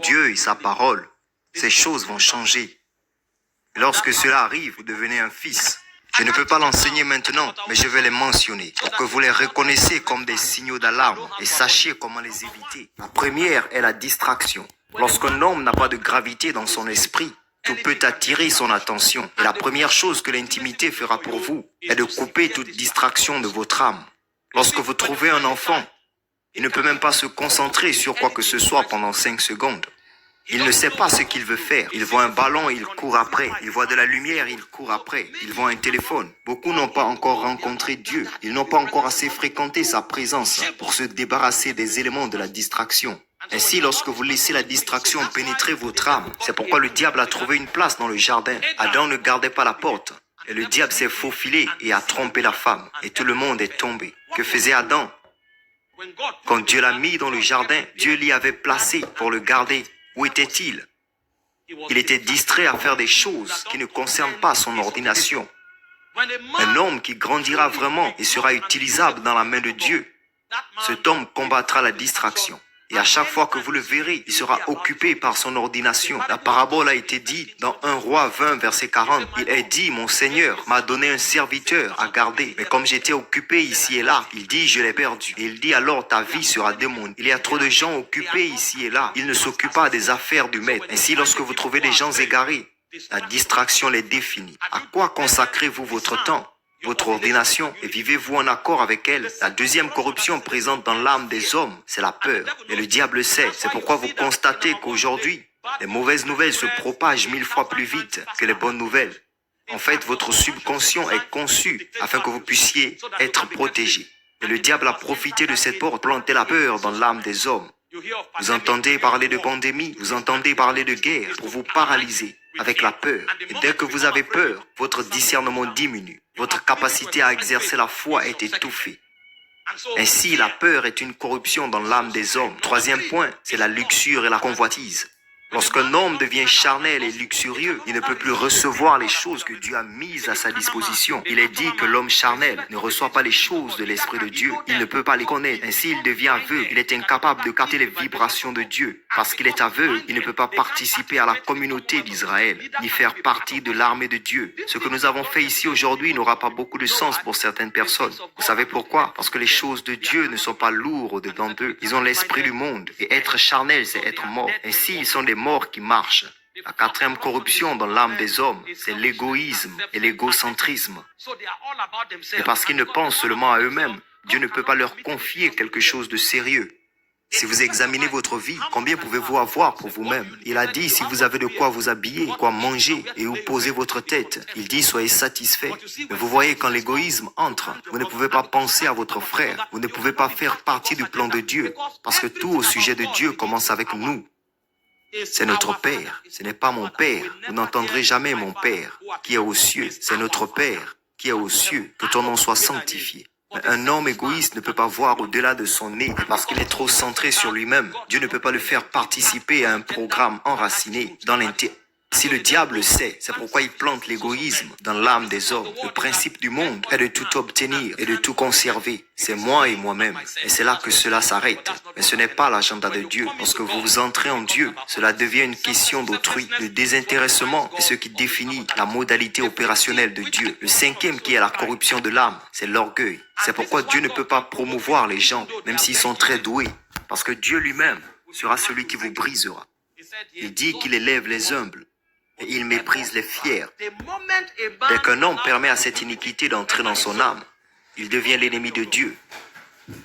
Dieu et sa parole, ces choses vont changer. Et lorsque cela arrive, vous devenez un fils. Je ne peux pas l'enseigner maintenant, mais je vais les mentionner pour que vous les reconnaissiez comme des signaux d'alarme et sachiez comment les éviter. La première est la distraction. Lorsqu'un homme n'a pas de gravité dans son esprit, tout peut attirer son attention. Et la première chose que l'intimité fera pour vous est de couper toute distraction de votre âme. Lorsque vous trouvez un enfant, il ne peut même pas se concentrer sur quoi que ce soit pendant 5 secondes. Il ne sait pas ce qu'il veut faire. Il voit un ballon, il court après. Il voit de la lumière, il court après. Il voit un téléphone. Beaucoup n'ont pas encore rencontré Dieu. Ils n'ont pas encore assez fréquenté sa présence pour se débarrasser des éléments de la distraction. Ainsi, lorsque vous laissez la distraction pénétrer votre âme, c'est pourquoi le diable a trouvé une place dans le jardin. Adam ne gardait pas la porte. Et le diable s'est faufilé et a trompé la femme. Et tout le monde est tombé. Que faisait Adam? Quand Dieu l'a mis dans le jardin, Dieu l'y avait placé pour le garder. Où était-il? Il était distrait à faire des choses qui ne concernent pas son ordination. Un homme qui grandira vraiment et sera utilisable dans la main de Dieu, cet homme combattra la distraction. Et à chaque fois que vous le verrez, il sera occupé par son ordination. La parabole a été dite dans 1 Roi 20, verset 40. Il est dit, mon Seigneur m'a donné un serviteur à garder. Mais comme j'étais occupé ici et là, il dit, je l'ai perdu. Et il dit, alors ta vie sera démoniaque. Il y a trop de gens occupés ici et là. Ils ne s'occupent pas des affaires du maître. Ainsi, lorsque vous trouvez des gens égarés, la distraction les définit. À quoi consacrez-vous votre temps? Votre ordination, et vivez-vous en accord avec elle? La deuxième corruption présente dans l'âme des hommes, c'est la peur. Et le diable le sait. C'est pourquoi vous constatez qu'aujourd'hui, les mauvaises nouvelles se propagent 1000 fois plus vite que les bonnes nouvelles. En fait, votre subconscient est conçu afin que vous puissiez être protégé. Et le diable a profité de cette porte pour planter la peur dans l'âme des hommes. Vous entendez parler de pandémie, vous entendez parler de guerre pour vous paralyser avec la peur. Et dès que vous avez peur, votre discernement diminue. Votre capacité à exercer la foi est étouffée. Ainsi, la peur est une corruption dans l'âme des hommes. Troisième point, c'est la luxure et la convoitise. Lorsqu'un homme devient charnel et luxurieux, il ne peut plus recevoir les choses que Dieu a mises à sa disposition. Il est dit que l'homme charnel ne reçoit pas les choses de l'Esprit de Dieu. Il ne peut pas les connaître. Ainsi, il devient aveugle. Il est incapable de capter les vibrations de Dieu. Parce qu'il est aveugle, il ne peut pas participer à la communauté d'Israël, ni faire partie de l'armée de Dieu. Ce que nous avons fait ici aujourd'hui n'aura pas beaucoup de sens pour certaines personnes. Vous savez pourquoi? Parce que les choses de Dieu ne sont pas lourdes au-dedans d'eux. Ils ont l'esprit du monde. Et être charnel, c'est être mort. Ainsi, ils sont des morts qui marchent. La quatrième corruption dans l'âme des hommes, c'est l'égoïsme et l'égocentrisme. Et parce qu'ils ne pensent seulement à eux-mêmes, Dieu ne peut pas leur confier quelque chose de sérieux. Si vous examinez votre vie, combien pouvez-vous avoir pour vous-même? Il a dit, si vous avez de quoi vous habiller, quoi manger et où poser votre tête, il dit, soyez satisfaits. Mais vous voyez, quand l'égoïsme entre, vous ne pouvez pas penser à votre frère. Vous ne pouvez pas faire partie du plan de Dieu. Parce que tout au sujet de Dieu commence avec nous. C'est notre Père, ce n'est pas mon Père. Vous n'entendrez jamais mon Père qui est aux cieux. C'est notre Père qui est aux cieux. Que ton nom soit sanctifié. Mais un homme égoïste ne peut pas voir au-delà de son nez parce qu'il est trop centré sur lui-même. Dieu ne peut pas le faire participer à un programme enraciné dans l'intérêt. Si le diable le sait, c'est pourquoi il plante l'égoïsme dans l'âme des hommes. Le principe du monde est de tout obtenir et de tout conserver. C'est moi et moi-même. Et c'est là que cela s'arrête. Mais ce n'est pas l'agenda de Dieu. Lorsque vous entrez en Dieu, cela devient une question d'autrui. Le désintéressement est ce qui définit la modalité opérationnelle de Dieu. Le cinquième qui est la corruption de l'âme, c'est l'orgueil. C'est pourquoi Dieu ne peut pas promouvoir les gens, même s'ils sont très doués. Parce que Dieu lui-même sera celui qui vous brisera. Il dit qu'il élève les humbles. Et il méprise les fiers. Dès qu'un homme permet à cette iniquité d'entrer dans son âme, il devient l'ennemi de Dieu.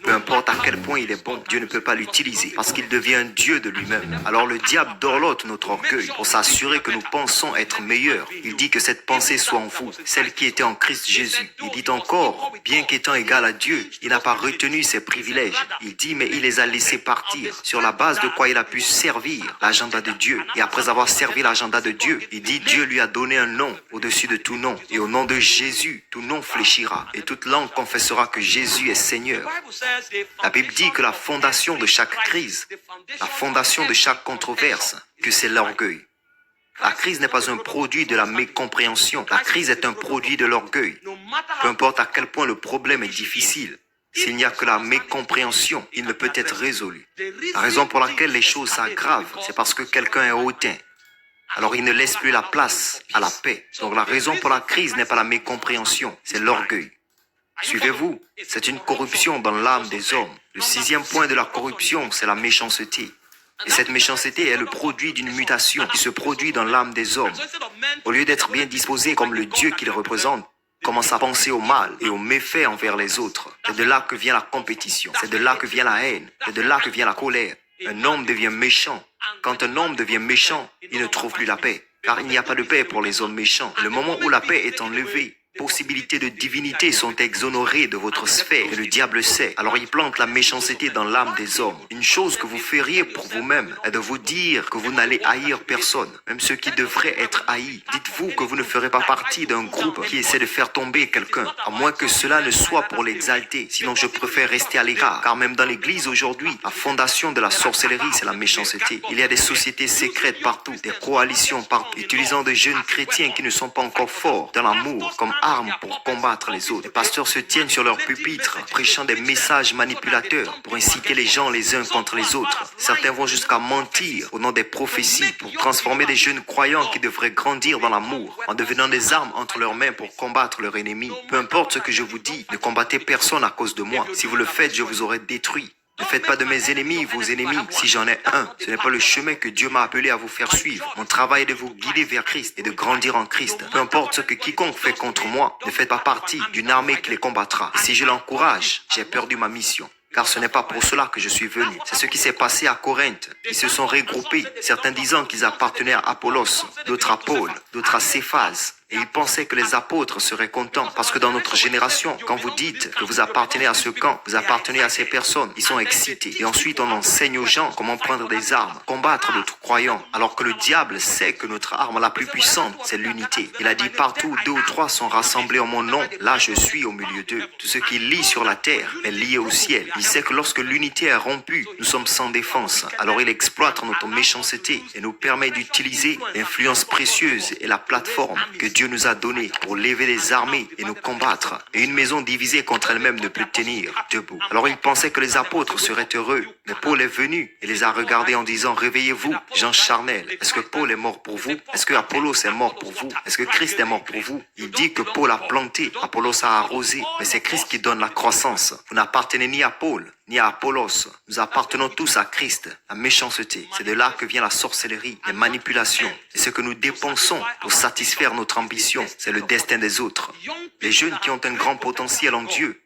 Peu importe à quel point il est bon, Dieu ne peut pas l'utiliser parce qu'il devient un Dieu de lui-même. Alors le diable dorlote notre orgueil pour s'assurer que nous pensons être meilleurs. Il dit que cette pensée soit en vous, celle qui était en Christ Jésus. Il dit encore, bien qu'étant égal à Dieu, il n'a pas retenu ses privilèges. Il dit, mais il les a laissés partir, sur la base de quoi il a pu servir l'agenda de Dieu. Et après avoir servi l'agenda de Dieu, il dit, Dieu lui a donné un nom au-dessus de tout nom. Et au nom de Jésus, tout nom fléchira. Et toute langue confessera que Jésus est Seigneur. La Bible dit que la fondation de chaque crise, la fondation de chaque controverse, que c'est l'orgueil. La crise n'est pas un produit de la mécompréhension. La crise est un produit de l'orgueil. Peu importe à quel point le problème est difficile, S'il n'y a que la mécompréhension, il ne peut être résolu. La raison pour laquelle les choses s'aggravent, c'est parce que quelqu'un est hautain. Alors il ne laisse plus la place à la paix. Donc la raison pour la crise n'est pas la mécompréhension, c'est l'orgueil. Suivez-vous, c'est une corruption dans l'âme des hommes. Le 6e point de la corruption, c'est la méchanceté. Et cette méchanceté est le produit d'une mutation qui se produit dans l'âme des hommes. Au lieu d'être bien disposés comme le Dieu qu'ils représentent, commence à penser au mal et aux méfaits envers les autres. C'est de là que vient la compétition, c'est de là que vient la haine, c'est de là que vient la colère. Un homme devient méchant. Quand un homme devient méchant, il ne trouve plus la paix. Car il n'y a pas de paix pour les hommes méchants. Le moment où la paix est enlevée, possibilités de divinité sont exonérées de votre sphère et le diable sait. Alors il plante la méchanceté dans l'âme des hommes. Une chose que vous feriez pour vous-même est de vous dire que vous n'allez haïr personne, même ceux qui devraient être haïs. Dites-vous que vous ne ferez pas partie d'un groupe qui essaie de faire tomber quelqu'un, à moins que cela ne soit pour l'exalter. Sinon je préfère rester à l'écart, car même dans l'église aujourd'hui, la fondation de la sorcellerie, c'est la méchanceté. Il y a des sociétés secrètes partout, des coalitions partout, utilisant des jeunes chrétiens qui ne sont pas encore forts dans l'amour, comme armes pour combattre les autres. Les pasteurs se tiennent sur leur pupitre, prêchant des messages manipulateurs pour inciter les gens les uns contre les autres. Certains vont jusqu'à mentir au nom des prophéties pour transformer des jeunes croyants qui devraient grandir dans l'amour en devenant des armes entre leurs mains pour combattre leur ennemi. Peu importe ce que je vous dis, ne combattez personne à cause de moi. Si vous le faites, je vous aurai détruit. Ne faites pas de mes ennemis vos ennemis. Si j'en ai un, ce n'est pas le chemin que Dieu m'a appelé à vous faire suivre. Mon travail est de vous guider vers Christ et de grandir en Christ. Peu importe ce que quiconque fait contre moi, ne faites pas partie d'une armée qui les combattra. Et si je l'encourage, j'ai perdu ma mission. Car ce n'est pas pour cela que je suis venu. C'est ce qui s'est passé à Corinthe. Ils se sont regroupés, certains disant qu'ils appartenaient à Apollos, d'autres à Paul, d'autres à Céphase. Et ils pensaient que les apôtres seraient contents. Parce que dans notre génération, quand vous dites que vous appartenez à ce camp, vous appartenez à ces personnes, ils sont excités. Et ensuite, on enseigne aux gens comment prendre des armes, combattre d'autres croyants. Alors que le diable sait que notre arme la plus puissante, c'est l'unité. Il a dit partout où 2 ou 3 sont rassemblés en mon nom, là je suis au milieu d'eux. Tout ce qui lie sur la terre est lié au ciel. Il sait que lorsque l'unité est rompue, nous sommes sans défense. Alors il exploite notre méchanceté et nous permet d'utiliser l'influence précieuse et la plateforme que Dieu nous a donnée pour lever les armées et nous combattre. Et une maison divisée contre elle-même ne peut tenir debout. Alors il pensait que les apôtres seraient heureux. Mais Paul est venu et les a regardés en disant, réveillez-vous, gens charnels. Est-ce que Paul est mort pour vous? Est-ce que Apollos est mort pour vous? Est-ce que Christ est mort pour vous? Il dit que Paul a planté, Apollos a arrosé, mais c'est Christ qui donne la croissance. Vous n'appartenez ni à Paul, ni à Apollos. Nous appartenons tous à Christ. La méchanceté, c'est de là que vient la sorcellerie, les manipulations. Et ce que nous dépensons pour satisfaire notre ambition, c'est le destin des autres. Les jeunes qui ont un grand potentiel en Dieu,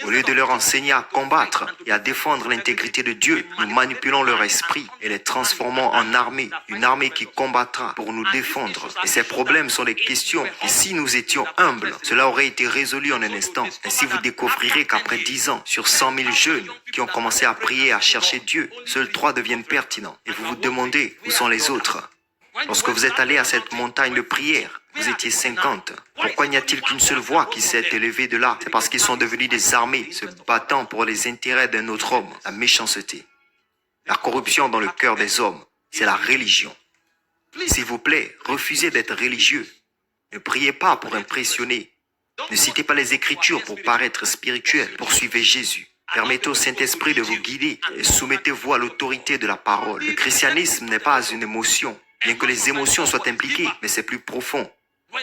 au lieu de leur enseigner à combattre et à défendre l'intégrité de Dieu, nous manipulons leur esprit et les transformons en armée, une armée qui combattra pour nous défendre. Et ces problèmes sont des questions et si nous étions humbles, cela aurait été résolu en un instant. Ainsi vous découvrirez qu'après 10 ans, sur 100 000 jeunes qui ont commencé à prier et à chercher Dieu, seuls 3 deviennent pertinents. Et vous vous demandez où sont les autres. Lorsque vous êtes allé à cette montagne de prière, vous étiez 50. Pourquoi n'y a-t-il qu'une seule voix qui s'est élevée de là? C'est parce qu'ils sont devenus des armées se battant pour les intérêts d'un autre homme. La méchanceté, la corruption dans le cœur des hommes, c'est la religion. S'il vous plaît, refusez d'être religieux. Ne priez pas pour impressionner. Ne citez pas les Écritures pour paraître spirituel. Poursuivez Jésus. Permettez au Saint-Esprit de vous guider et soumettez-vous à l'autorité de la parole. Le christianisme n'est pas une émotion. Bien que les émotions soient impliquées, mais c'est plus profond.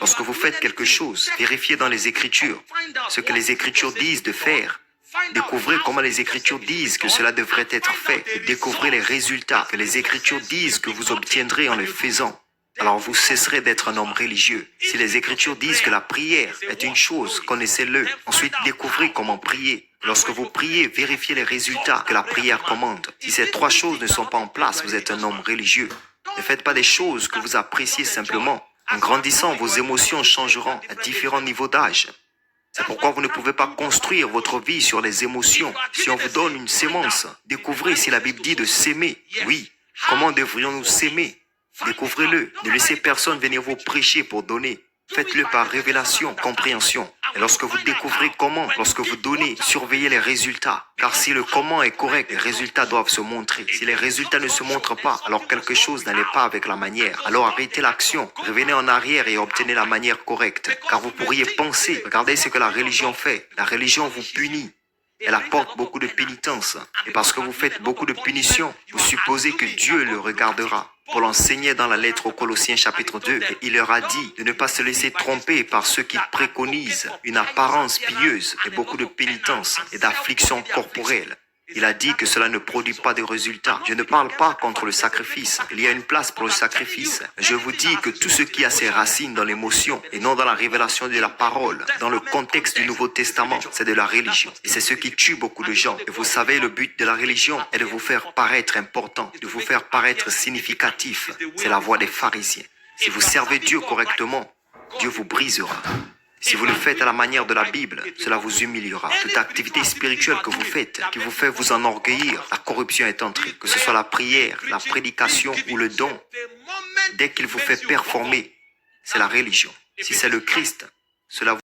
Lorsque vous faites quelque chose, vérifiez dans les Écritures ce que les Écritures disent de faire. Découvrez comment les Écritures disent que cela devrait être fait et découvrez les résultats que les Écritures disent que vous obtiendrez en le faisant. Alors vous cesserez d'être un homme religieux. Si les Écritures disent que la prière est une chose, connaissez-le. Ensuite, découvrez comment prier. Lorsque vous priez, vérifiez les résultats que la prière commande. Si ces 3 choses ne sont pas en place, vous êtes un homme religieux. Ne faites pas des choses que vous appréciez simplement. En grandissant, vos émotions changeront à différents niveaux d'âge. C'est pourquoi vous ne pouvez pas construire votre vie sur les émotions. Si on vous donne une sémence, découvrez si la Bible dit de s'aimer. Oui. Comment devrions-nous s'aimer? Découvrez-le. Ne laissez personne venir vous prêcher pour donner. Faites-le par révélation, compréhension. Et lorsque vous découvrez comment, lorsque vous donnez, surveillez les résultats. Car si le comment est correct, les résultats doivent se montrer. Si les résultats ne se montrent pas, alors quelque chose n'allait pas avec la manière. Alors arrêtez l'action, revenez en arrière et obtenez la manière correcte. Car vous pourriez penser, regardez ce que la religion fait. La religion vous punit. Elle apporte beaucoup de pénitence. Et parce que vous faites beaucoup de punitions, vous supposez que Dieu le regardera. Paul enseignait dans la lettre aux Colossiens chapitre 2 et il leur a dit de ne pas se laisser tromper par ceux qui préconisent une apparence pieuse et beaucoup de pénitence et d'affliction corporelle. Il a dit que cela ne produit pas de résultats. Je ne parle pas contre le sacrifice. Il y a une place pour le sacrifice. Je vous dis que tout ce qui a ses racines dans l'émotion et non dans la révélation de la parole, dans le contexte du Nouveau Testament, c'est de la religion. Et c'est ce qui tue beaucoup de gens. Et vous savez, le but de la religion est de vous faire paraître important, de vous faire paraître significatif. C'est la voie des pharisiens. Si vous servez Dieu correctement, Dieu vous brisera. Si vous le faites à la manière de la Bible, cela vous humiliera. Toute activité spirituelle que vous faites, qui vous fait vous enorgueillir, la corruption est entrée. Que ce soit la prière, la prédication ou le don, dès qu'il vous fait performer, c'est la religion. Si c'est le Christ, cela vous